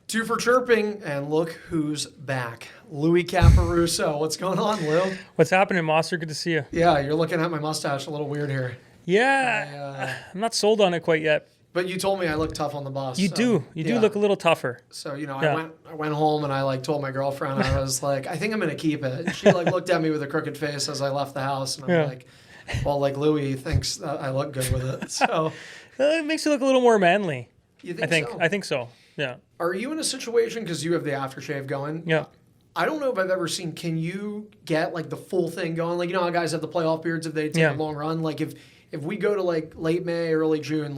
Two for chirping, and look who's back. Louie Caporusso. What's going on, Lou? What's happening, Monster? Good to see you. Yeah, you're looking at my mustache a little weird here. Yeah, I'm not sold on it quite yet. But you told me I look tough on the bus. You do look a little tougher. So, I went home and I told my girlfriend, I was like, I think I'm going to keep it. And she looked at me with a crooked face as I left the house. And I'm like, well, Louie thinks that I look good with it. So it makes you look a little more manly. You think so? I think so. Yeah. Are you in a situation, because you have the aftershave going? Yeah. I don't know if I've ever seen, can you get the full thing going? You know how guys have the playoff beards if they take a long run? If we go to late May, early June,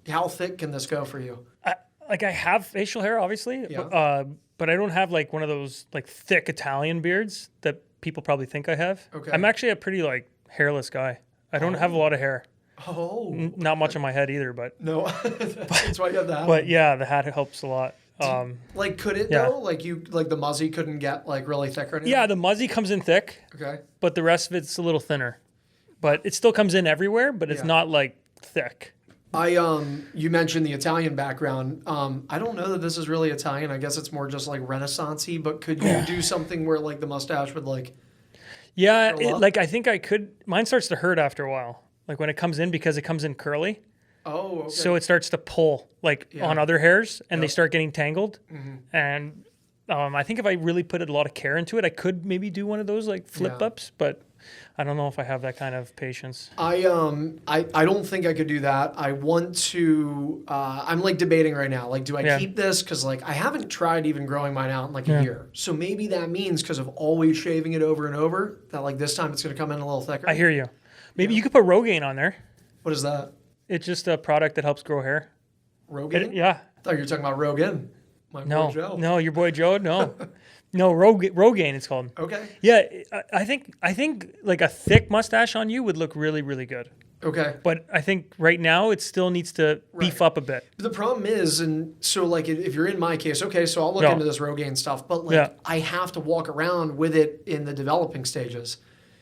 how thick can this go for you? I have facial hair, obviously, but I don't have one of those thick Italian beards that people probably think I have. Okay. I'm actually a pretty hairless guy. I don't have a lot of hair. Oh. Not much on my head either, but no, that's why you have the hat. But yeah, the hat helps a lot. Could it though? The muzzy couldn't get really thick or anything? Yeah, the muzzy comes in thick. Okay. But the rest of it's a little thinner. But it still comes in everywhere, but it's not thick. You mentioned the Italian background. I don't know that this is really Italian. I guess it's more just Renaissance-y, but could you do something where the mustache would Yeah, I think I could. Mine starts to hurt after a while. When it comes in, because it comes in curly. Oh, okay. So it starts to pull on other hairs, and they start getting tangled. Mm-hmm. And I think if I really put a lot of care into it, I could maybe do one of those flip ups, but I don't know if I have that kind of patience. I don't think I could do that. I want to. I'm debating right now. Do I keep this? Because I haven't tried even growing mine out in a year. So maybe that means because of always shaving it over and over that this time it's going to come in a little thicker. I hear you. Maybe you could put Rogaine on there. What is that? It's just a product that helps grow hair. Rogaine? Yeah. I thought you were talking about Rogan. My boy Joe. No, your boy Joe. No, no, Rogaine. It's called. Okay. Yeah, I think a thick mustache on you would look really, really good. Okay. But I think right now it still needs to beef up a bit. The problem is, and so if you're in my case, okay, so I'll look into this Rogaine stuff, but I have to walk around with it in the developing stages.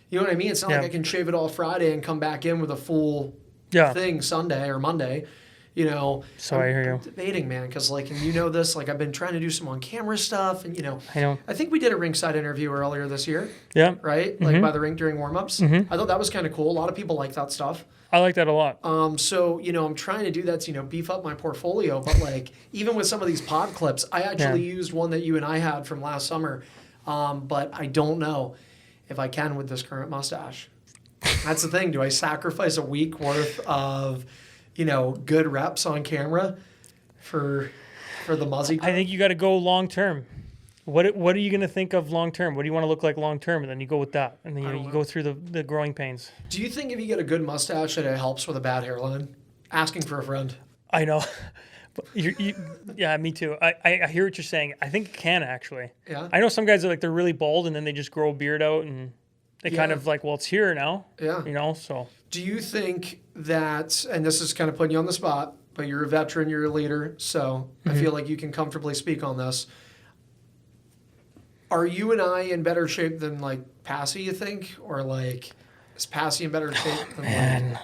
You know what I mean? It's not I can shave it all Friday and come back in with a full thing Sunday or Monday. So I hear you. I'm debating, man, because and you know this, I've been trying to do some on-camera stuff, and I know. I think we did a ringside interview earlier this year. Yeah. Right? By the rink during warm-ups. Mm-hmm. I thought that was kind of cool. A lot of people like that stuff. I like that a lot. So I'm trying to do that to beef up my portfolio, but even with some of these pod clips, I actually used one that you and I had from last summer, but I don't know if I can with this current mustache. That's the thing. Do I sacrifice a week worth of, good reps on camera for the muzzy? I think you got to go long term. What are you going to think of long term? What do you want to look like long term? And then you go with that. And then you go through the growing pains. Do you think if you get a good mustache that it helps with a bad hairline? Asking for a friend. I know. Yeah, me too. I hear what you're saying. I think it can actually. Yeah. I know some guys are they're really bald and then they just grow a beard out and they kind of well, it's here now. Yeah. So. Do you think that, and this is kind of putting you on the spot, but you're a veteran, you're a leader, so I feel like you can comfortably speak on this. Are you and I in better shape than Passy, you think? Or is Passy in better shape than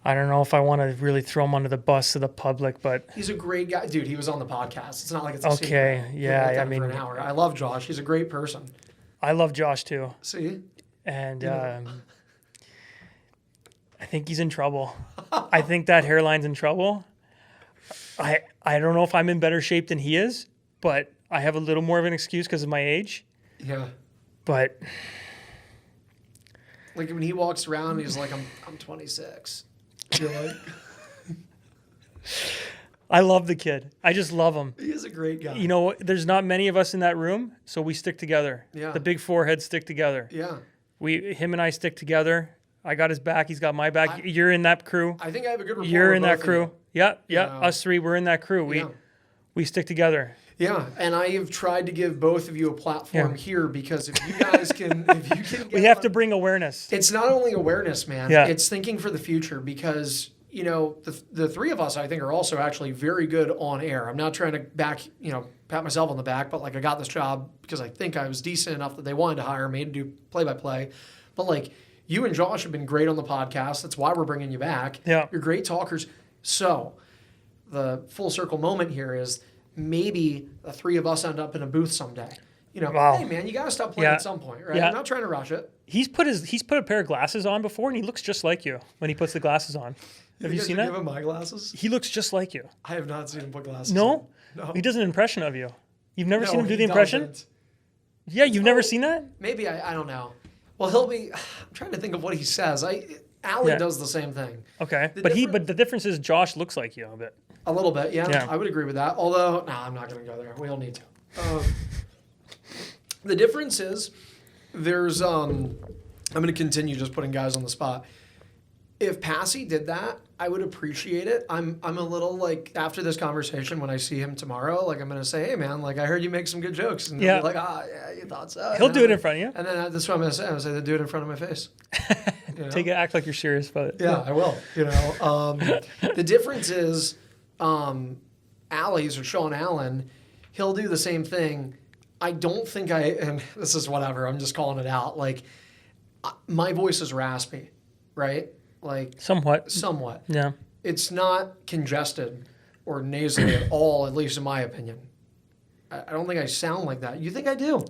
I don't know if I want to really throw him under the bus to the public, but he's a great guy, dude. He was on the podcast. It's not like it's a okay. secret. Yeah, I mean, for an hour. I love Josh. He's a great person. I love Josh too. See, and I think he's in trouble. I think that hairline's in trouble. I don't know if I'm in better shape than he is, but I have a little more of an excuse because of my age. Yeah, but when he walks around, he's like, I'm 26. You're like, I love the kid. I just love him. He is a great guy. There's not many of us in that room, so we stick together. Yeah. The big foreheads stick together. Yeah. Him and I stick together. I got his back. He's got my back. You're in that crew. I think I have a good rapport. You're in with that both crew. of Yeah. Us three, we're in that crew. We stick together. Yeah, and I have tried to give both of you a platform here because if you guys can, we have to bring awareness. It's not only awareness, man. Yeah. It's thinking for the future because the three of us I think are also actually very good on air. I'm not trying to pat myself on the back, but I got this job because I think I was decent enough that they wanted to hire me to do play-by-play. But you and Josh have been great on the podcast. That's why we're bringing you back. Yeah. You're great talkers. So the full circle moment here is maybe the three of us end up in a booth someday. You know, Wow. hey man, you got to stop playing at some point, right? Yeah. I'm not trying to rush it. He's put a pair of glasses on before, and he looks just like you when he puts the glasses on. Have you seen that? Give him my glasses? He looks just like you. I have not seen him put glasses No? on. No. He does an impression of you. You've never seen him do he the impression? doesn't. Yeah, you've never seen that? Maybe I don't know. Well, he'll be. I'm trying to think of what he says. Allie does the same thing. Okay, but the difference is Josh looks like you a bit. A little bit, yeah. Yeah. I would agree with that. Although, no, I'm not going to go there. We don't need to. The difference is there's. I'm going to continue just putting guys on the spot. If Passy did that, I would appreciate it. I'm a little like, after this conversation, when I see him tomorrow, like I'm going to say, hey man, like I heard you make some good jokes. And he'll be like, yeah, you thought so. He'll do it in front of you. And then that's what I'm going to say. I'm going to say, do it in front of my face. You know? Act like you're serious about it. Yeah, I will. You know, the difference is Allie's or Sean Allen, he'll do the same thing. I don't think and this is whatever, I'm just calling it out. Like, my voice is raspy, right? Like somewhat. Yeah. It's not congested or nasally at all, at least in my opinion. I don't think I sound like that. You think I do?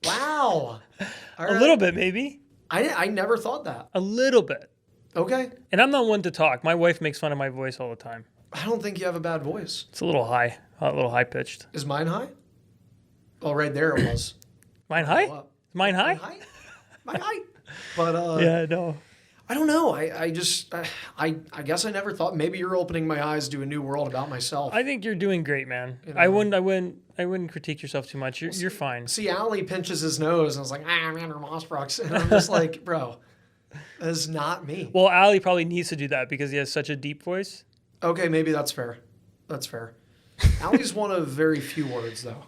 Wow. A little bit, maybe. I never thought that. A little bit. Okay. And I'm not one to talk. My wife makes fun of my voice all the time. I don't think you have a bad voice. It's a little high pitched. Is mine high? Oh, right there it was. Mine high? Mine high? Mine high. But yeah, no. I don't know. I guess I never thought. Maybe you're opening my eyes to a new world about myself. I think you're doing great, man. You know? I wouldn't critique yourself too much. You're fine. See, Allie pinches his nose and I was like, I'm Andrew Mossbrooks. And I'm just like, bro, that's not me. Well, Allie probably needs to do that because he has such a deep voice. Okay, maybe that's fair. That's fair. Allie's one of very few words, though.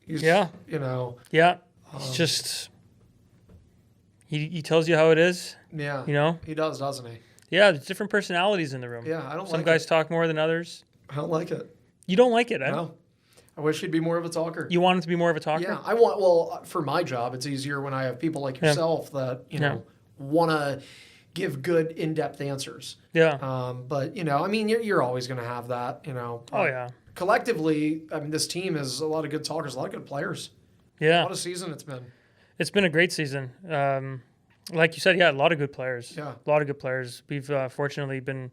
He's, yeah. You know. Yeah. He's just... He tells you how it is. Yeah. You know? He does, doesn't he? Yeah, there's different personalities in the room. Yeah, I don't like it. Some guys talk more than others. I don't like it. You don't like it, eh? No. I wish he'd be more of a talker. You want him to be more of a talker? Yeah, for my job, it's easier when I have people like yourself that, you know, want to give good, in-depth answers. Yeah. But, you know, I mean, you're always going to have that, you know. Oh, yeah. Collectively, I mean, this team is a lot of good talkers, a lot of good players. Yeah. What a season it's been. It's been a great season. Like you said, yeah, a lot of good players. Yeah. A lot of good players. We've fortunately been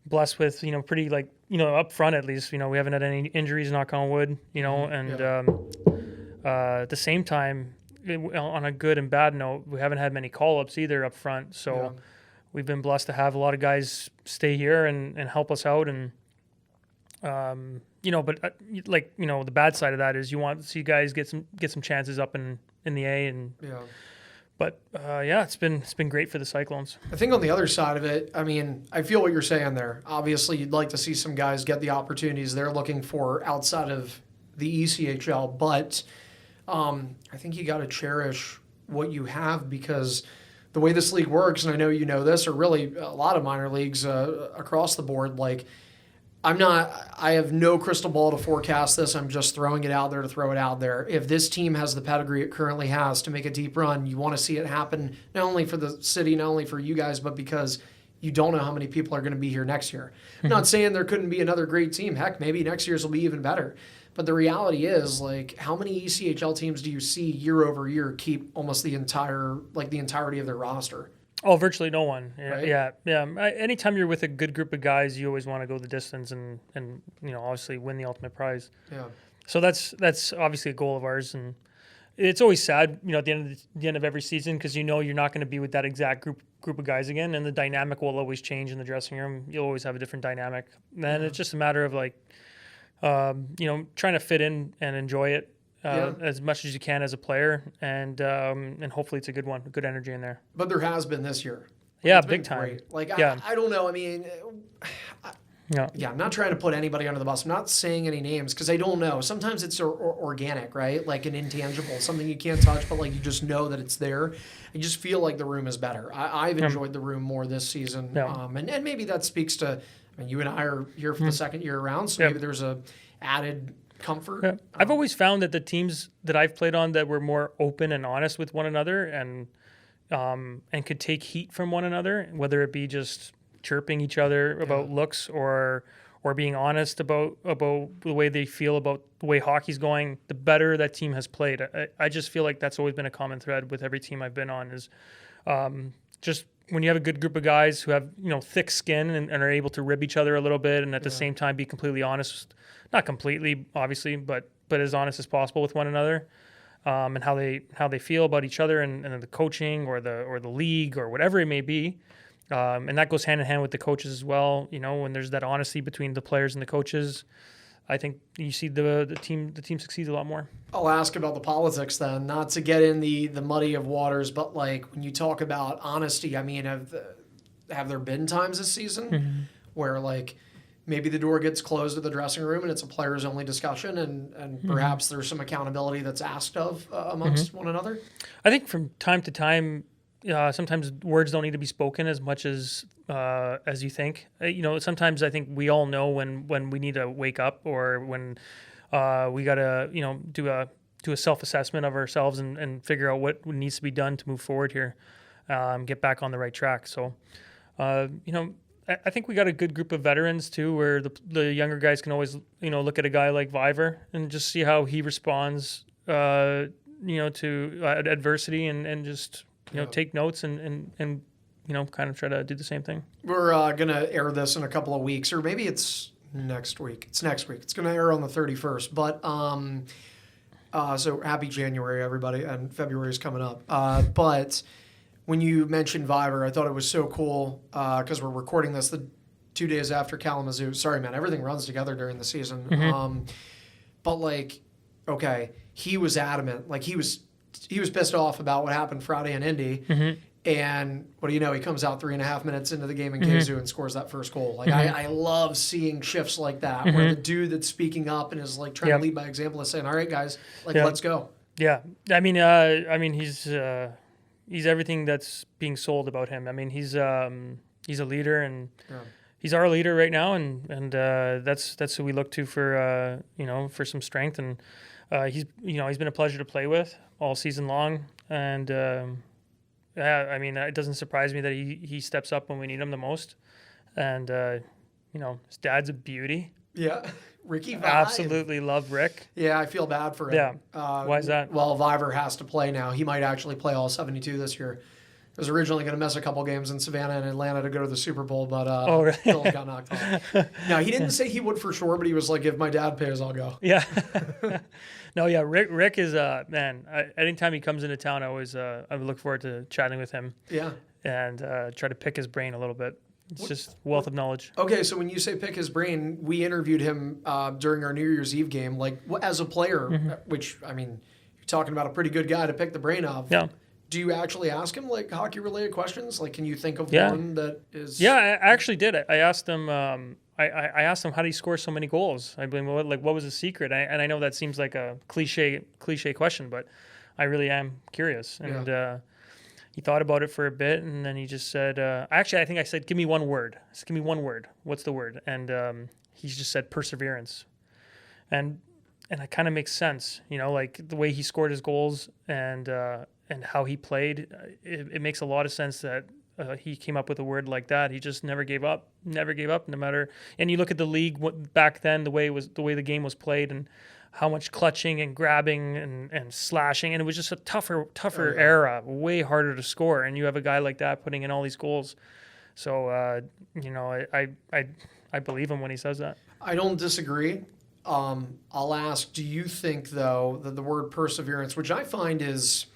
blessed with, you know, pretty, like, you know, up front at least, you know, we haven't had any injuries, knock on wood, you know, and at the same time, on a good and bad note, we haven't had many call-ups either up front. So we've been blessed to have a lot of guys stay here and help us out. And, you know, but like, you know, the bad side of that is you want to see guys get some chances up in the A. And but it's been great for the Cyclones. I think on the other side of it, I mean, I feel what you're saying there. Obviously, you'd like to see some guys get the opportunities they're looking for outside of the ECHL, but I think you got to cherish what you have because the way this league works, and I know you know this, or really a lot of minor leagues across the board, like I have no crystal ball to forecast this. I'm just throwing it out there to throw it out there. If this team has the pedigree it currently has to make a deep run, you want to see it happen not only for the city, not only for you guys, but because you don't know how many people are going to be here next year. I'm not saying there couldn't be another great team. Heck, maybe next year's will be even better. But the reality is, like, how many ECHL teams do you see year over year keep almost the entirety of their roster? Oh, virtually no one. Yeah, right? yeah. Anytime you're with a good group of guys, you always want to go the distance and you know, obviously win the ultimate prize. Yeah. So that's obviously a goal of ours, and it's always sad, you know, at the end of every season because you know you're not going to be with that exact group of guys again, and the dynamic will always change in the dressing room. You'll always have a different dynamic. And it's just a matter of like, you know, trying to fit in and enjoy it. As much as you can as a player, and hopefully it's a good one, good energy in there. But there has been this year. Yeah, big time. Great. Like, I don't know. I mean, I'm not trying to put anybody under the bus. I'm not saying any names because I don't know. Sometimes it's organic, right? Like an intangible, something you can't touch, but like you just know that it's there. I just feel like the room is better. I've enjoyed the room more this season. And maybe that speaks to, I mean, you and I are here for the second year around, so maybe there's a added comfort. Yeah. I've always found that the teams that I've played on that were more open and honest with one another and could take heat from one another, whether it be just chirping each other about looks or or being honest about the way they feel about the way hockey's going, the better that team has played. I just feel like that's always been a common thread with every team I've been on is just when you have a good group of guys who have, thick skin and are able to rib each other a little bit and at the same time be completely honest, not completely, obviously, but as honest as possible with one another, and how they feel about each other and the coaching or the league or whatever it may be. And that goes hand in hand with the coaches as well. When there's that honesty between the players and the coaches, I think you see the team succeeds a lot more. I'll ask about the politics then, not to get in the muddy of waters, but like when you talk about honesty, I mean, have there been times this season where like maybe the door gets closed at the dressing room and it's a players only discussion and perhaps there's some accountability that's asked of amongst one another? I think from time to time, sometimes words don't need to be spoken as much as you think. Sometimes I think we all know when we need to wake up or when we got to do a self-assessment of ourselves and figure out what needs to be done to move forward here, get back on the right track. So, I think we got a good group of veterans too, where the younger guys can always look at a guy like Vaive and just see how he responds to adversity and just take notes and kind of try to do the same thing. We're going to air this in a couple of weeks, or maybe it's next week. It's next week. It's going to air on the 31st. But so happy January, everybody, and February is coming up. But when you mentioned Vaive, I thought it was so cool because we're recording this the 2 days after Kalamazoo. Sorry, man, everything runs together during the season. But like, okay, he was adamant. Like he was pissed off about what happened Friday in Indy. And what do you know? He comes out 3.5 minutes into the game in Kazoo and scores that first goal. Like I love seeing shifts like that where the dude that's speaking up and is like trying to lead by example is saying, "All right, guys, let's go." Yeah, I mean, he's everything that's being sold about him. I mean, he's a leader and he's our leader right now, and that's who we look to for for some strength. And he's been a pleasure to play with all season long, and I mean, it doesn't surprise me that he steps up when we need him the most. And his dad's a beauty. Yeah, Ricky Vaive. Absolutely love Rick. Yeah, I feel bad for him. Yeah. Why is that? Well, Vaive has to play now. He might actually play all 72 this year. He was originally going to miss a couple games in Savannah and Atlanta to go to the Super Bowl, but Bill got knocked off. No, he didn't say he would for sure, but he was like, if my dad pays, I'll go. Yeah. No, yeah, Rick is, man, anytime he comes into town, I always I look forward to chatting with him. Yeah. And try to pick his brain a little bit. It's just wealth of knowledge. Okay, so when you say pick his brain, we interviewed him during our New Year's Eve game. Like, as a player, which, I mean, you're talking about a pretty good guy to pick the brain of. Yeah. Do you actually ask him, like, hockey-related questions? Like, can you think of one that is... Yeah, I actually did. I asked him... I asked him, how did he score so many goals? I mean, what was his secret? And I know that seems like a cliche question, but I really am curious. And he thought about it for a bit, and then he just said, actually, I think I said, give me one word. I said, give me one word. What's the word? And he just said perseverance. And that kind of makes sense, like the way he scored his goals and how he played. It makes a lot of sense that he came up with a word like that. He just never gave up, no matter. And you look at the league back then, the way the game was played, and how much clutching and grabbing and slashing, and it was just a tougher era, way harder to score. And you have a guy like that putting in all these goals. So I believe him when he says that. I don't disagree. I'll ask, do you think though that the word perseverance, which I find is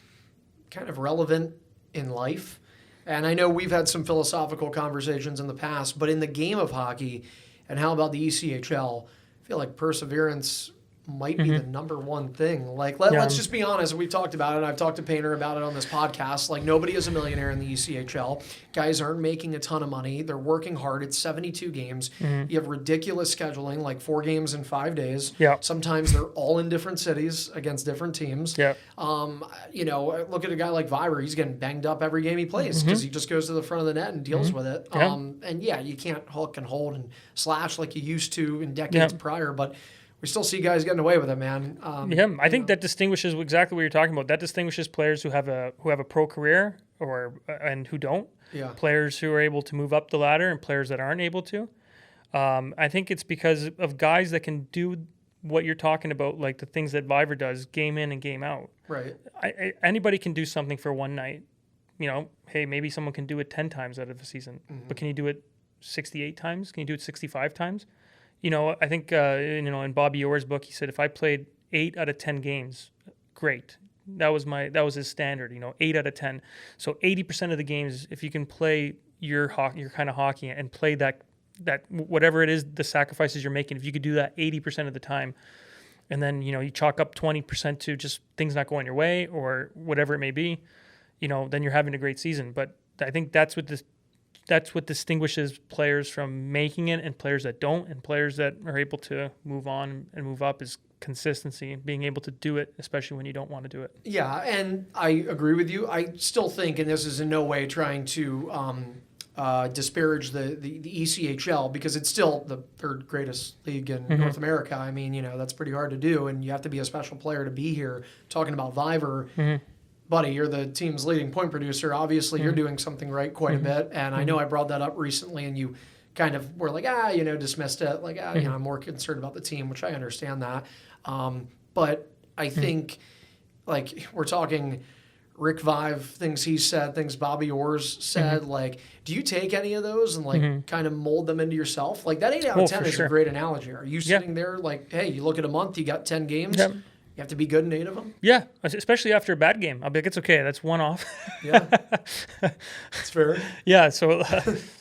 kind of relevant in life, and I know we've had some philosophical conversations in the past, but in the game of hockey, and how about the ECHL, I feel like perseverance might be the number one thing. Like, let's just be honest. We've talked about it, and I've talked to Painter about it on this podcast. Like, nobody is a millionaire in the ECHL. Guys aren't making a ton of money. They're working hard. It's 72 games. You have ridiculous scheduling, like 4 games in 5 days. Sometimes they're all in different cities against different teams. Look at a guy like Vaive. He's getting banged up every game he plays because he just goes to the front of the net and deals with it. And you can't hook and hold and slash like you used to in decades prior, but we still see guys getting away with it, man. I think that distinguishes exactly what you're talking about. That distinguishes players who have a pro career and who don't. Players who are able to move up the ladder and players that aren't able to. I think it's because of guys that can do what you're talking about, like the things that Vaive does, game in and game out. Right. Anybody can do something for one night. Hey, maybe someone can do it 10 times out of a season, but can you do it 68 times? Can you do it 65 times? I think, in Bobby Orr's book, he said, if I played 8 out of 10 games, great. That was his standard, 8 out of 10. So 80% of the games, if you can play your kind of hockey and play that whatever it is, the sacrifices you're making, if you could do that 80% of the time, and then, you chalk up 20% to just things not going your way or whatever it may be, then you're having a great season. But I think that's what distinguishes players from making it and players that don't, and players that are able to move on and move up is consistency, being able to do it, especially when you don't want to do it. Yeah, and I agree with you. I still think, and this is in no way trying to disparage the ECHL, because it's still the third greatest league in North America. I mean, that's pretty hard to do, and you have to be a special player to be here. Talking about Vaive, buddy, you're the team's leading point producer. Obviously, you're doing something right quite a bit, and I know I brought that up recently, and you kind of were like, dismissed it. Like, I'm more concerned about the team, which I understand that. But I think, like, we're talking Rick Vaive, things he said, things Bobby Orr's said. Like, do you take any of those and, like, kind of mold them into yourself? Like, that 8 out of 10 is a great analogy. Are you sitting there like, hey, you look at a month, you got 10 games, you have to be good in 8 of them? Yeah, especially after a bad game. I'll be like, it's okay, that's one off. Yeah, that's fair. Yeah, so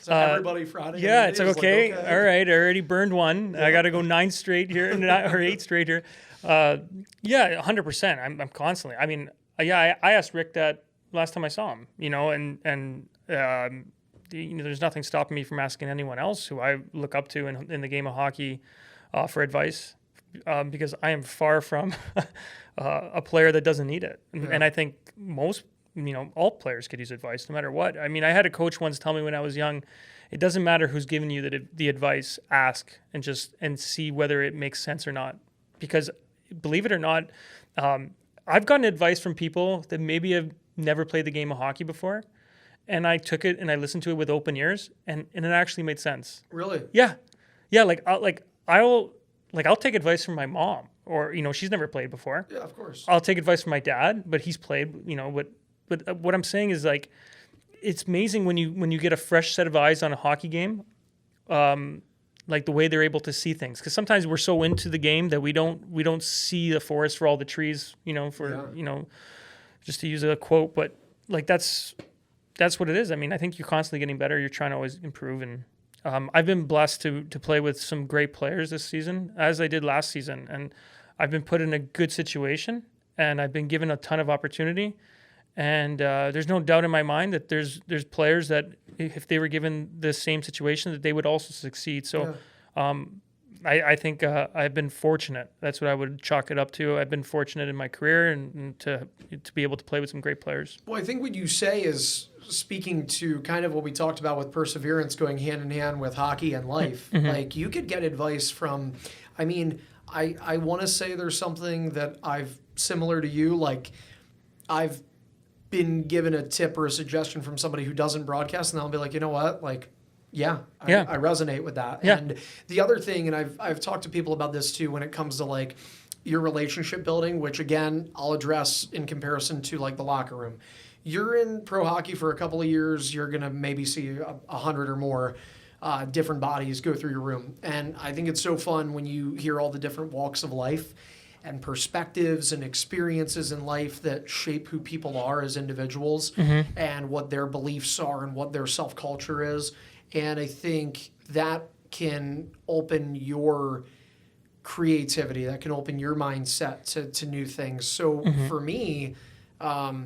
everybody Friday. Yeah, it's like, okay, all right, I already burned one. I got to go 9 straight here, or 8 straight here. Yeah, 100%. I'm constantly. I mean, I asked Rick that last time I saw him. And there's nothing stopping me from asking anyone else who I look up to in the game of hockey for advice. Because I am far from a player that doesn't need it. And I think most, all players could use advice no matter what. I mean, I had a coach once tell me when I was young, it doesn't matter who's giving you the advice, ask and see whether it makes sense or not. Because believe it or not, I've gotten advice from people that maybe have never played the game of hockey before. And I took it and I listened to it with open ears, and it actually made sense. Really? Yeah. Yeah, I'll take advice from my mom, or, she's never played before. Yeah, of course. I'll take advice from my dad, but he's played, but what I'm saying is, like, it's amazing when you get a fresh set of eyes on a hockey game, like the way they're able to see things. Because sometimes we're so into the game that we don't see the forest for all the trees, just to use a quote, but like that's what it is. I mean, I think you're constantly getting better. You're trying to always improve, and I've been blessed to play with some great players this season, as I did last season. And I've been put in a good situation, and I've been given a ton of opportunity. And there's no doubt in my mind that there's players that, if they were given the same situation, that they would also succeed. So I think I've been fortunate. That's what I would chalk it up to. I've been fortunate in my career and to be able to play with some great players. Well, I think what you say is speaking to kind of what we talked about with perseverance going hand in hand with hockey and life. Like, you could get advice from, I mean, I want to say there's something that I've, similar to you, like, I've been given a tip or a suggestion from somebody who doesn't broadcast, and I'll be like, you know what, like, I resonate with that. Yeah. And the other thing, and I've talked to people about this too, when it comes to, like, your relationship building, which again I'll address in comparison to, like, the locker room. You're in pro hockey for a couple of years, you're gonna maybe see 100 or more different bodies go through your room, and I think it's so fun when you hear all the different walks of life and perspectives and experiences in life that shape who people are as individuals and what their beliefs are and what their self-culture is. And I think that can open your creativity, that can open your mindset to new things. So for me, I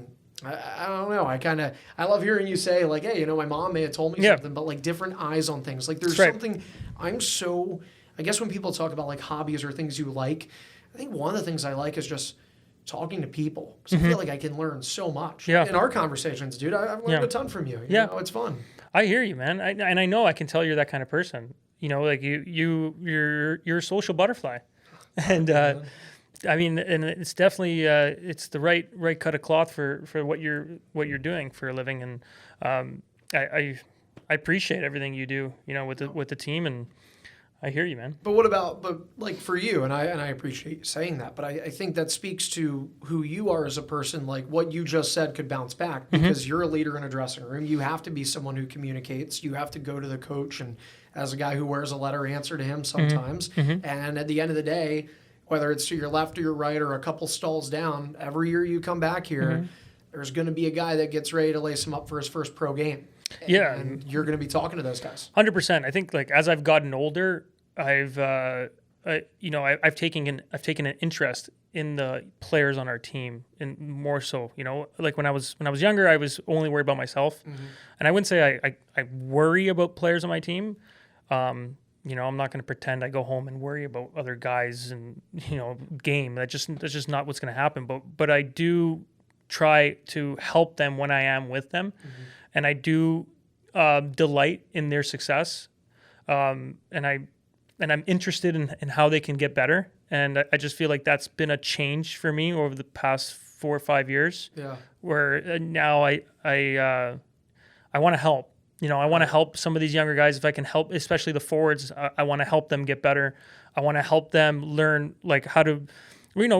don't know. I love hearing you say, like, hey, my mom may have told me something, but, like, different eyes on things. Like, there's something I guess when people talk about, like, hobbies or things you like, I think one of the things I like is just talking to people. Because I feel like I can learn so much. Yeah. In our conversations, dude, I've learned a ton from you. You know, it's fun. I hear you, man. And I know I can tell you're that kind of person. Like you're a social butterfly. And I mean, and it's definitely it's the right cut of cloth for what you're doing for a living. And I appreciate everything you do, with the team. And I hear you, man. But what about, but like for you, and I appreciate you saying that, but I think that speaks to who you are as a person. Like what you just said could bounce back because you're a leader in a dressing room. You have to be someone who communicates. You have to go to the coach and as a guy who wears a letter, answer to him sometimes. And at the end of the day, whether it's to your left or your right or a couple stalls down, every year you come back here, there's going to be a guy that gets ready to lace him up for his first pro game. And you're going to be talking to those guys. 100%. I think like as I've gotten older, I've taken an interest in the players on our team, and more so, like when I was younger, I was only worried about myself, and I wouldn't say I worry about players on my team. I'm not going to pretend I go home and worry about other guys and game. That's just not what's going to happen. But I do try to help them when I am with them, and I do delight in their success, and I'm interested in how they can get better. And I just feel like that's been a change for me over the past 4 or 5 years. Yeah. Where now I want to help. I want to help some of these younger guys if I can help, especially the forwards. I want to help them get better. I want to help them learn like how to,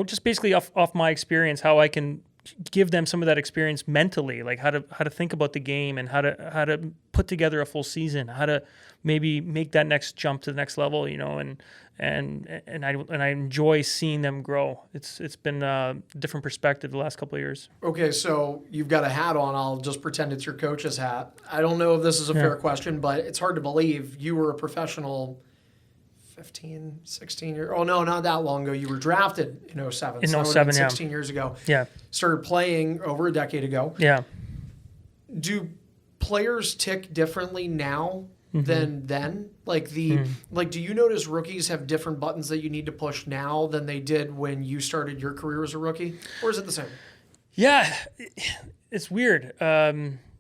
just basically off my experience, how I can give them some of that experience mentally, like how to think about the game and how to put together a full season, how to maybe make that next jump to the next level, and I enjoy seeing them grow. It's been a different perspective the last couple of years. Okay, so you've got a hat on. I'll just pretend it's your coach's hat. I don't know if this is a fair question, but it's hard to believe you were a professional 15, 16 years. Oh, no, not that long ago. You were drafted in 07. In so 07, 16 years ago. Yeah. Started playing over a decade ago. Yeah. Do players tick differently now than then? Like do you notice rookies have different buttons that you need to push now than they did when you started your career as a rookie? Or is it the same? Yeah. It's weird.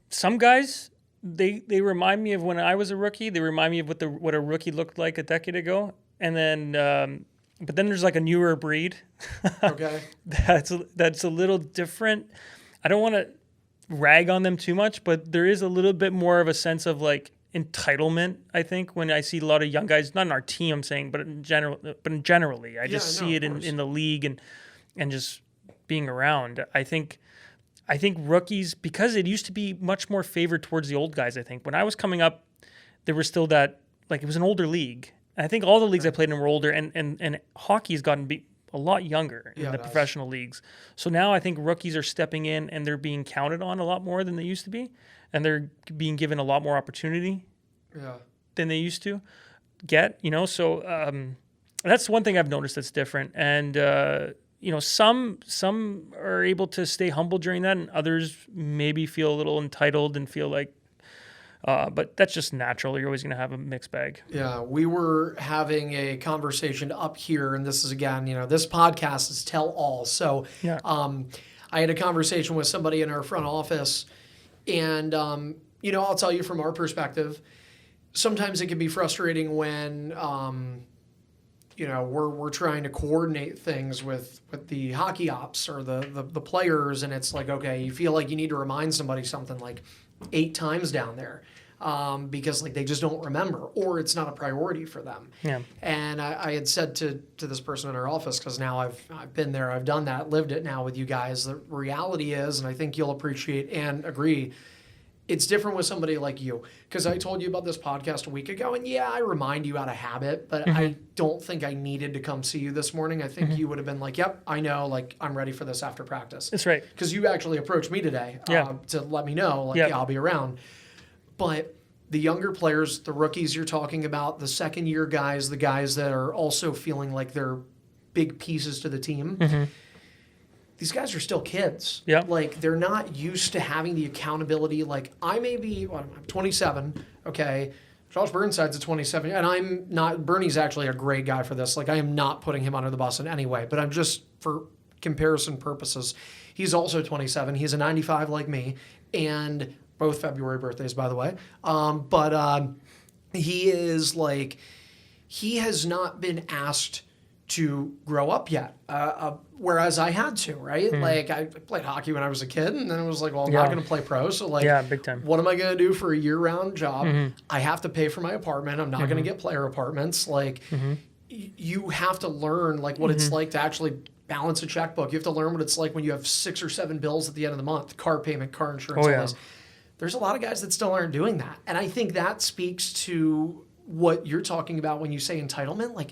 Some guys, they remind me of when I was a rookie. They remind me of what a rookie looked like a decade ago. And then, but then there's like a newer breed. Okay. That's a little different. I don't want to rag on them too much, but there is a little bit more of a sense of like entitlement, I think, when I see a lot of young guys, not in our team, I'm saying, but generally, I just see it in the league and just being around. I think rookies, because it used to be much more favored towards the old guys. I think when I was coming up, there was still that, like, it was an older league. And I think all the leagues I played in were older, and hockey has gotten a lot younger in the professional leagues. So now I think rookies are stepping in and they're being counted on a lot more than they used to be. And they're being given a lot more opportunity than they used to get, So that's one thing I've noticed that's different. And, some are able to stay humble during that, and others maybe feel a little entitled and feel like, but that's just natural. You're always going to have a mixed bag. Yeah, we were having a conversation up here, and this is, again, this podcast is tell all. So I had a conversation with somebody in our front office, and, I'll tell you from our perspective, sometimes it can be frustrating when, we're trying to coordinate things with the hockey ops or the players, and it's like, okay, you feel like you need to remind somebody something like 8 times down there because like they just don't remember, or it's not a priority for them. Yeah. And I had said to this person in our office, because now I've been there, I've done that, lived it now with you guys. The reality is, and I think you'll appreciate and agree, it's different with somebody like you, because I told you about this podcast a week ago, and I remind you out of habit, but I don't think I needed to come see you this morning. I think you would have been like, yep, I know, like, I'm ready for this after practice. That's right. Because you actually approached me today to let me know, like, I'll be around. But the younger players, the rookies you're talking about, the second-year guys, the guys that are also feeling like they're big pieces to the team, these guys are still kids. Yeah. Like, they're not used to having the accountability. Like, I may be, I'm 27, okay? Josh Burnside's a 27, and I'm not, Bernie's actually a great guy for this. Like, I am not putting him under the bus in any way, but I'm just, for comparison purposes, he's also 27. He's a 95 like me, and both February birthdays, by the way. But he is like, he has not been asked to grow up yet. Whereas I had to, right? Like I played hockey when I was a kid, and then it was like, well, I'm not going to play pro. So like, big time. What am I going to do for a year-round job? I have to pay for my apartment. I'm not going to get player apartments. Like you have to learn like what it's like to actually balance a checkbook. You have to learn what it's like when you have 6 or 7 bills at the end of the month, car payment, car insurance, all this. There's a lot of guys that still aren't doing that. And I think that speaks to what you're talking about when you say entitlement. Like,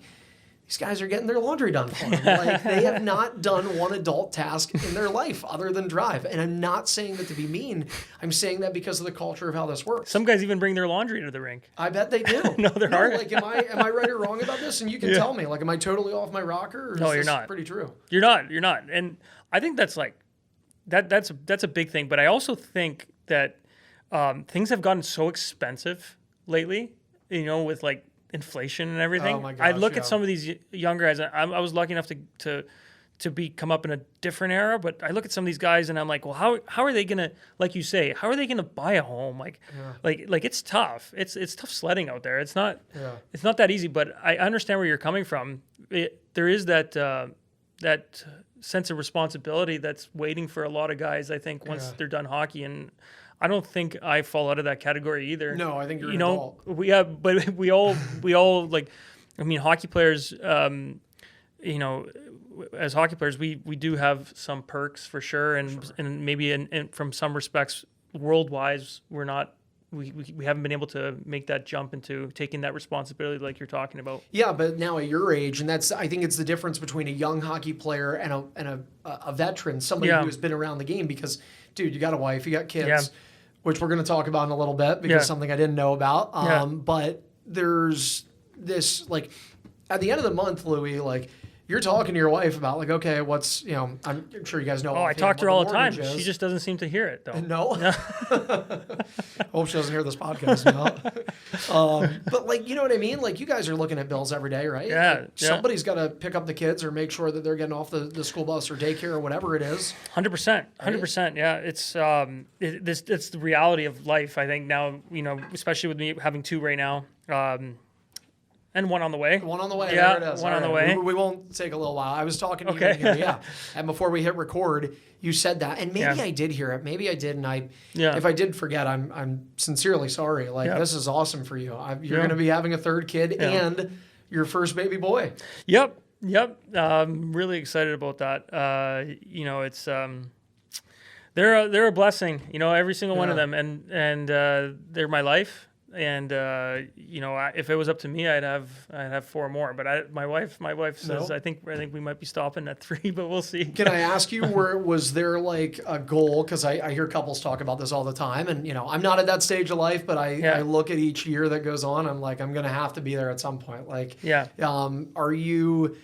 these guys are getting their laundry done for them. Like, they have not done one adult task in their life other than drive. And I'm not saying that to be mean. I'm saying that because of the culture of how this works. Some guys even bring their laundry to the rink. I bet they do. No, there are. Like, am I right or wrong about this? And you can tell me. Like, am I totally off my rocker? Or No, is you're this not. Pretty true. You're not. And I think that's like that's a big thing. But I also think that things have gotten so expensive lately. With like inflation and everything. Oh my gosh, I look at some of these younger guys. I was lucky enough to come up in a different era, but I look at some of these guys and I'm like, well, how are they gonna, like you say, how are they gonna buy a home? Like it's tough. It's tough sledding out there. It's not that easy. But I understand where you're coming from. There is that sense of responsibility that's waiting for a lot of guys. I think once they're done hockey, and I don't think I fall out of that category either. No, I think you're an adult. But we all like, I mean, hockey players, as hockey players, we do have some perks for sure. And maybe in from some respects, world-wise, we're not, we haven't been able to make that jump into taking that responsibility like you're talking about. Yeah, but now at your age, and I think it's the difference between a young hockey player and a veteran, somebody who has been around the game, because, dude, you got a wife, you got kids, which we're going to talk about in a little bit because something I didn't know about. But there's this, like, at the end of the month, Louie, like, you're talking to your wife about, like, okay, what's, I'm sure you guys know. Oh, I talk to her all the time. She just doesn't seem to hear it, though. No? Hope she doesn't hear this podcast. But, like, you know what I mean? Like, you guys are looking at bills every day, right? Yeah. Like, somebody's got to pick up the kids or make sure that they're getting off the school bus or daycare or whatever it is. 100%. 100%. Yeah. It's the reality of life, I think, now, especially with me having 2 right now. And one on the way. One on the way. Yeah, there it is. one on the way. We won't take a little while. I was talking to you in here, yeah. And before we hit record, you said that, and maybe I did hear it. Maybe I did, and if I did forget, I'm sincerely sorry. Like, this is awesome for you. You're going to be having a 3rd kid and your first baby boy. Yep. I'm really excited about that. It's they're a blessing. Every single one of them, and they're my life. And if it was up to me, I'd have 4 more. But my wife says I think we might be stopping at 3, but we'll see. Can I ask you, was there like a goal? Because I hear couples talk about this all the time, and I'm not at that stage of life, but I look at each year that goes on. I'm like, I'm gonna have to be there at some point. Like, are you,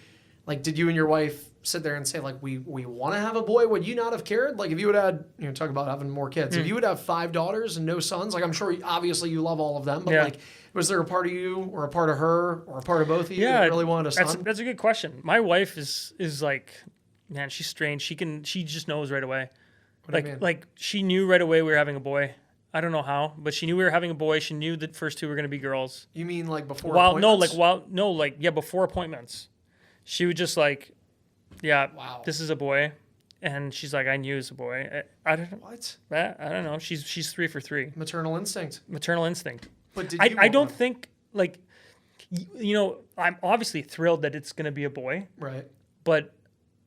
like, did you and your wife sit there and say, like, we want to have a boy? Would you not have cared? Like, if you would have had, talk about having more kids, if you would have 5 daughters and no sons, like, I'm sure obviously you love all of them, but like, was there a part of you or a part of her or a part of both of you that really wanted a son? That's a good question. My wife is like, man, she's strange. She just knows right away. What do you mean? Like she knew right away we were having a boy. I don't know how, but she knew we were having a boy. She knew the first 2 were going to be girls. You mean like before appointments? Before appointments. She would just like, wow, this is a boy, and she's like, I knew it was a boy. I don't know what. I don't know. She's 3 for 3. Maternal instinct. But I don't think, like, I'm obviously thrilled that it's gonna be a boy. Right. But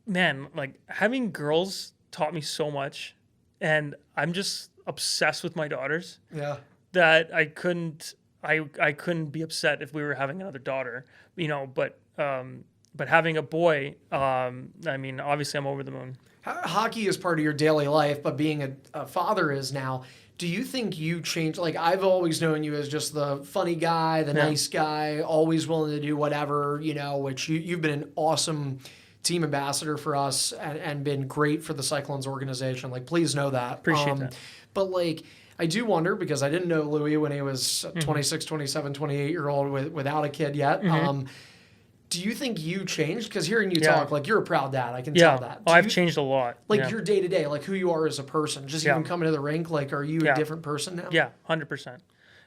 man, like, having girls taught me so much, and I'm just obsessed with my daughters. Yeah. That I couldn't be upset if we were having another daughter. But having a boy, I mean, obviously I'm over the moon. Hockey is part of your daily life, but being a father is now. Do you think you changed? Like, I've always known you as just the funny guy, the nice guy, always willing to do whatever, which you've been an awesome team ambassador for us and been great for the Cyclones organization. Like, please know that. Appreciate that. But, like, I do wonder, because I didn't know Louie when he was 26, 27, 28-year-old without a kid yet. Do you think you changed? Because hearing you talk, like, you're a proud dad. I can tell that. I've changed a lot. Like, your day-to-day, like, who you are as a person, just even coming to the rink, like, are you a different person now? Yeah, 100%.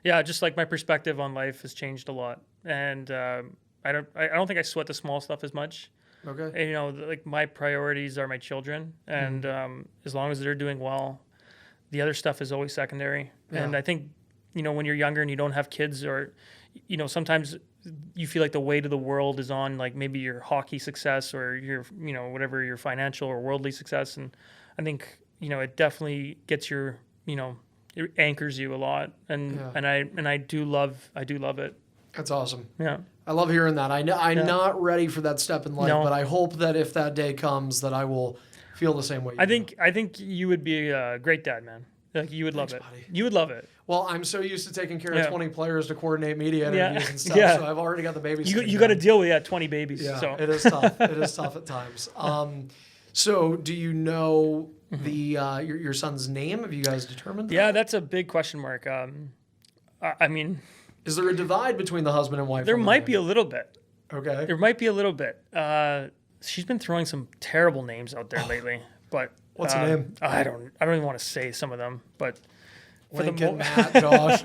Yeah, just like my perspective on life has changed a lot. And I don't think I sweat the small stuff as much. Okay. And, like my priorities are my children, and as long as they're doing well, the other stuff is always secondary. Yeah. And I think, when you're younger and you don't have kids, or, sometimes you feel like the weight of the world is on like maybe your hockey success or your, whatever your financial or worldly success. And I think, it definitely gets your, it anchors you a lot. And I do love it. That's awesome. Yeah. I love hearing that. I'm not ready for that step in life, but I hope that if that day comes, that I will feel the same way. I think you would be a great dad, man. Like you would love it. Buddy. You would love it. Well, I'm so used to taking care of 20 players to coordinate media interviews and stuff, so I've already got the babies. You got to deal with 20 babies. Yeah, so. It is tough. It is tough at times. So do you know the your son's name? Have you guys determined that? Yeah, that's a big question mark. I mean, is there a divide between the husband and wife? There might be a little bit. Okay. There might be a little bit. She's been throwing some terrible names out there lately, but what's the name? I don't even want to say some of them, but for Lincoln, Matt, Josh.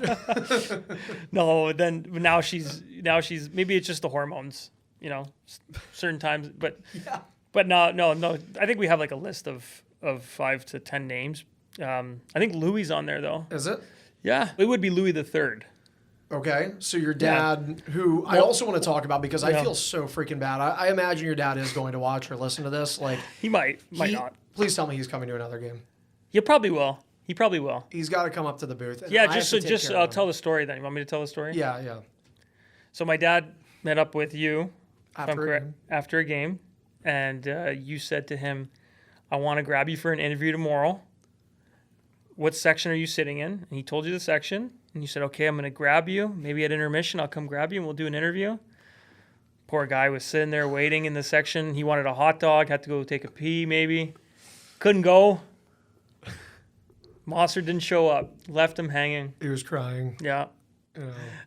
No, then now she's maybe it's just the hormones, certain times, but but no. I think we have like a list of 5 to 10 names. I think Louie's on there though. Is it? Yeah, it would be Louie the Third. Okay, so your dad, who I also want to talk about because I feel so freaking bad. I imagine your dad is going to watch or listen to this. Like he might not. Please tell me he's coming to another game. He probably will. He's got to come up to the booth. Yeah, I'll tell the story then. You want me to tell the story? Yeah. So my dad met up with you after a game, and you said to him, "I want to grab you for an interview tomorrow. What section are you sitting in?" And he told you the section. And you said, "Okay, I'm going to grab you. Maybe at intermission, I'll come grab you and we'll do an interview." Poor guy was sitting there waiting in the section. He wanted a hot dog, had to go take a pee maybe. Couldn't go. Mosser didn't show up. Left him hanging. He was crying. Yeah.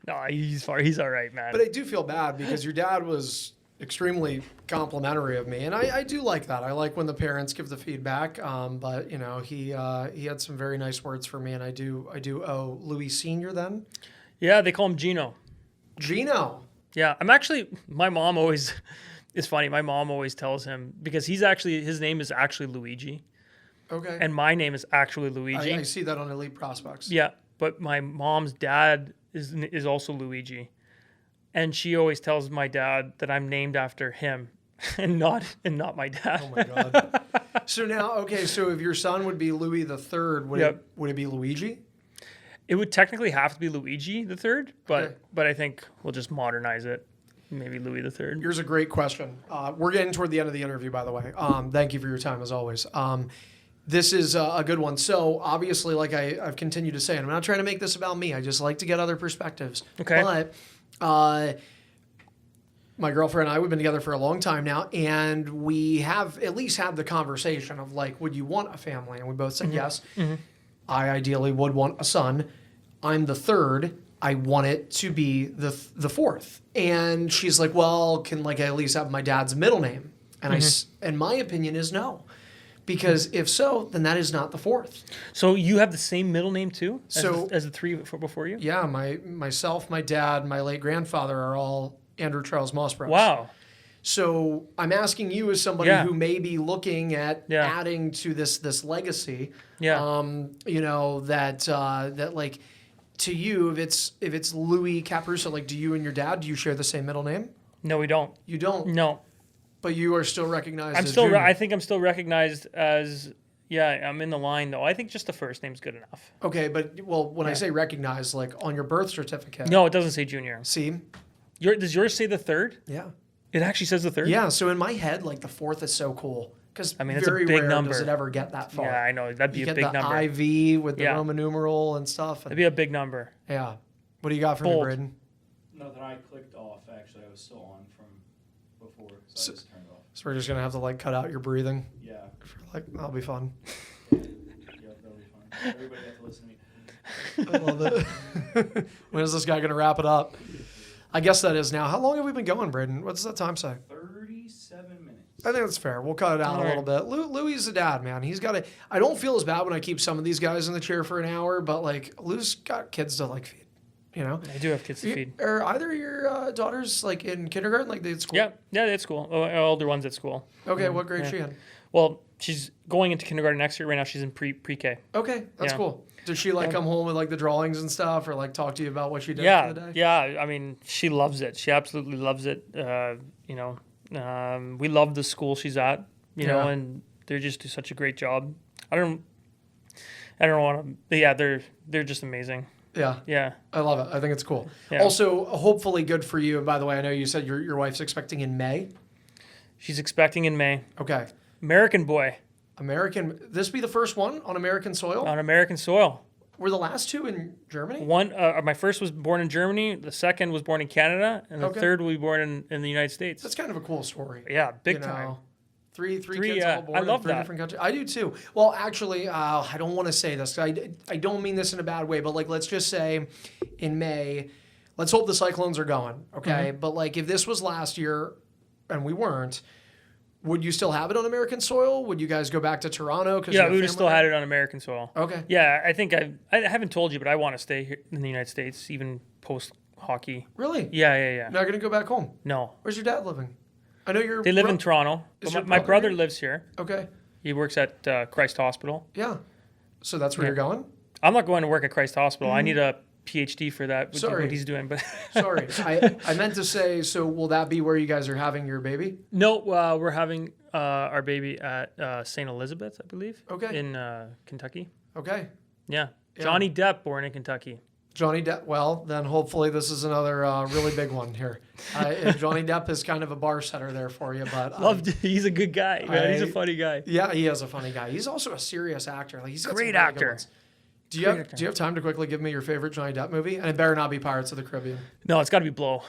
No, he's all right, man. But I do feel bad because your dad was extremely complimentary of me, and I do like that. I like when the parents give the feedback. But he had some very nice words for me, and I do owe Louie Senior then. Yeah, they call him Gino. Gino. Yeah, my mom always. It's funny. My mom always tells him because his name is actually Luigi. Okay. And my name is actually Luigi. I see that on Elite Prospects. Yeah, but my mom's dad is also Luigi. And she always tells my dad that I'm named after him and not my dad. Oh my God. So now, so if your son would be Louie the Third, would it be Luigi? It would technically have to be Luigi the Third, but I think we'll just modernize it. Maybe Louie the Third. Here's a great question. We're getting toward the end of the interview, by the way. Thank you for your time as always. This is a good one. So obviously, like I've continued to say, and I'm not trying to make this about me. I just like to get other perspectives. Okay. But my girlfriend and I, we've been together for a long time now, and we have at least had the conversation of like, would you want a family? And we both said yes. Mm-hmm. I ideally would want a son. I'm the third. I want it to be the fourth. And she's like, well, can like I at least have my dad's middle name? And and my opinion is no. Because if so, then that is not the fourth. So you have the same middle name too as the three before you? Yeah, myself, my dad, my late grandfather are all Andrew Charles Mossbrook. Wow. So I'm asking you as somebody who may be looking at adding to this legacy. Yeah. That like to you, if it's Louie Caporusso, like do you and your dad, do you share the same middle name? No, we don't. You don't? No. But you are still recognized as Junior. I think I'm still recognized as, I'm in the line, though. I think just the first name's good enough. Okay, but, when I say recognized, like on your birth certificate. No, it doesn't say Junior. See? Does yours say the third? Yeah. It actually says the third? Yeah, so in my head, like the fourth is so cool. Because it's a big number. Does it ever get that far. Yeah, I know. That'd be a big number. You get the IV with the Roman numeral and stuff. That'd be a big number. Yeah. What do you got for me, Braden? Nothing. I clicked off, actually. I was still on from before, so I just turned off. So we're just going to have to, like, cut out your breathing? Yeah. That'll be fun. Yeah, that'll be fun. Everybody has to listen to me. I love it. When is this guy going to wrap it up? I guess that is now. How long have we been going, Braden? What does that time say? 37 minutes. I think that's fair. We'll cut it out a little bit. Louie's the dad, man. He's got to... I don't feel as bad when I keep some of these guys in the chair for an hour, but, like, Lou's got kids to, like, feed. You know, I do have kids to feed. Are either of your daughters like in kindergarten, like they at school? Yeah, they're at school. Older one's at school. Okay, what grade is she in? Well, she's going into kindergarten next year. Right now, she's in pre-K. Okay, that's cool. Does she like come home with like the drawings and stuff, or like talk to you about what she did for the day? Yeah. I mean, she loves it. She absolutely loves it. We love the school she's at. You know, and they just do such a great job. I don't want to. Yeah, they're just amazing. Yeah. Yeah. I love it. I think it's cool. Yeah. Also, hopefully good for you. And by the way, I know you said your wife's expecting in May. She's expecting in May. Okay. American boy. This be the first one on American soil? On American soil. Were the last two in Germany? One, my first was born in Germany. The second was born in Canada, and the third will be born in the United States. That's kind of a cool story. Yeah, big time. Three kids all born I love in three that. different countries. I do too. Well, actually, I don't want to say this. I don't mean this in a bad way, but like let's just say in May, let's hope the Cyclones are going, okay? Mm-hmm. But like if this was last year and we weren't, would you still have it on American soil? Would you guys go back to Toronto? Yeah, we would have still had it on American soil. Okay. Yeah, I think I haven't told you, but I want to stay here in the United States, even post hockey. Really? Yeah. Not gonna go back home? No. Where's your dad living? I know They live in Toronto. But my brother lives here. Okay. He works at Christ Hospital. Yeah. So that's where you're going? I'm not going to work at Christ Hospital. I need a PhD for that. What he's doing, but Sorry, I meant to say. So will that be where you guys are having your baby? No, we're having our baby at St. Elizabeth, I believe. Okay. In Kentucky. Okay. Yeah. Johnny Depp, born in Kentucky. Johnny Depp. Well, then hopefully this is another really big one here. Johnny Depp is kind of a bar setter there for you, but He's a good guy. Man. He's a funny guy. Yeah, he is a funny guy. He's also a serious actor. Like he's got Great some really good actor. ones. Do you have time to quickly give me your favorite Johnny Depp movie? And it better not be Pirates of the Caribbean. No, it's got to be Blow.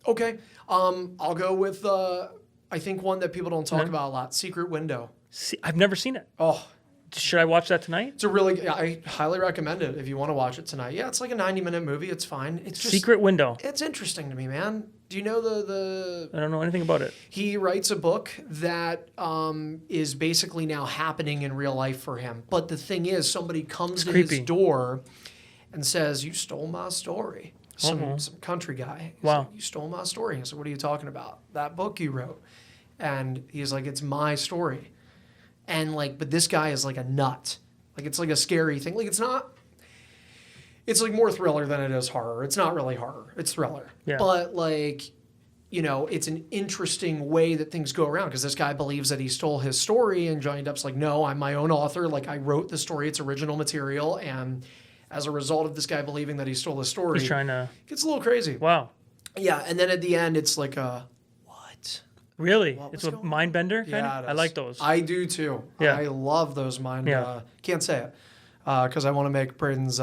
Okay. I'll go with I think one that people don't talk about a lot. Secret Window. I've never seen it. Oh. Should I watch that tonight? It's I highly recommend it if you want to watch it tonight. Yeah, it's like a 90-minute movie. It's fine. It's just Secret Window. It's interesting to me, man. Do you know the I don't know anything about it. He writes a book that is basically now happening in real life for him. But the thing is, somebody comes to his door and says, "You stole my story." Some country guy. He's like, "You stole my story." I said, "What are you talking about? That book you wrote?" And he's like, "It's my story." And but this guy is like a nut. Like it's like a scary thing. Like it's like more thriller than it is horror. It's not really horror. It's thriller. Yeah. But it's an interesting way that things go around because this guy believes that he stole his story and Johnny Depp's like, "No, I'm my own author. Like I wrote the story. It's original material." And as a result of this guy believing that he stole the story, He's trying to... it gets a little crazy. Wow. Yeah. And then at the end, it's like what? Really? It's a mind bender? Yeah, I like those. I do too. Yeah. I love those mind. Yeah. Can't say it because I want to make Braden's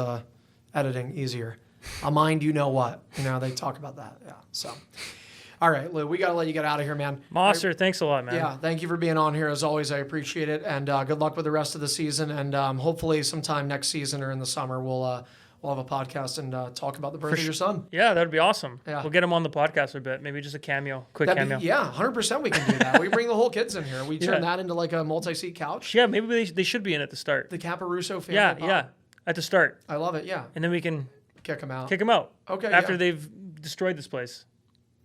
editing easier. A mind, you know what? They talk about that. Yeah. So, all right, Lou, we got to let you get out of here, man. Monster, thanks a lot, man. Yeah, thank you for being on here as always. I appreciate it, and good luck with the rest of the season. And hopefully, sometime next season or in the summer, we'll have a podcast and talk about the birth of your son. Yeah, that'd be awesome. Yeah. We'll get him on the podcast for a bit. Maybe just a quick cameo. Yeah, 100% we can do that. We bring the whole kids in here. We turn that into like a multi-seat couch. Yeah, maybe they should be in at the start. The Caporusso family. Yeah, at the start. I love it, yeah. And then we can kick them out. Okay. After they've destroyed this place.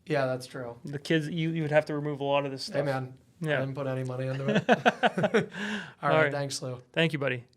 Yeah, that's true. The kids, you would have to remove a lot of this stuff. Hey, man. Yeah. I didn't put any money into it. All right, thanks, Lou. Thank you, buddy.